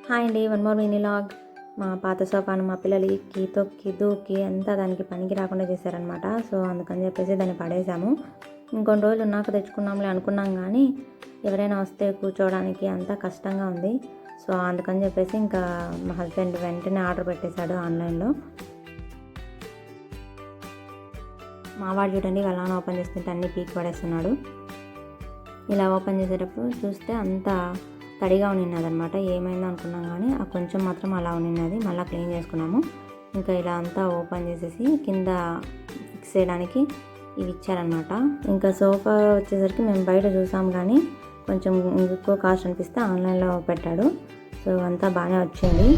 Hi అండి, one more mini log. మా పాత సోఫాను మా పిల్లలు ఎక్కి తొక్కి దూకి అంతా దానికి పనికి రాకుండా చేశారనమాట. సో అందుకని చెప్పేసి దాన్ని పడేసాము. ఇంకొన్ని రోజులు ఉన్నాక తెచ్చుకున్నాంలే అనుకున్నాం, కానీ ఎవరైనా వస్తే కూర్చోవడానికి అంతా కష్టంగా ఉంది. సో అందుకని చెప్పేసి ఇంకా మా హస్బెండ్ వెంటనే ఆర్డర్ పెట్టేశాడు ఆన్లైన్లో. మా వాడు చూడండి వాళ్ళ ఓపెన్ చేస్తుంటే అన్నీ పీకి పడేస్తున్నాడు. ఇలా ఓపెన్ చేసేటప్పుడు చూస్తే అంతా తడిగా ఉన్నదనమాట. ఏమైందో అనుకున్నాం, కానీ ఆ కొంచెం మాత్రం అలా ఉన్నది. మళ్ళీ క్లీన్ చేసుకున్నాము. ఇంకా ఇలా అంతా ఓపెన్ చేసేసి కింద ఫిక్స్ చేయడానికి ఇవి ఇచ్చారనమాట. ఇంకా సోఫా వచ్చేసరికి మేము బయట చూసాం, కానీ కొంచెం ఎక్కువ కాస్ట్ అనిపిస్తే ఆన్లైన్లో పెట్టాడు. సో అంతా బాగానే వచ్చింది.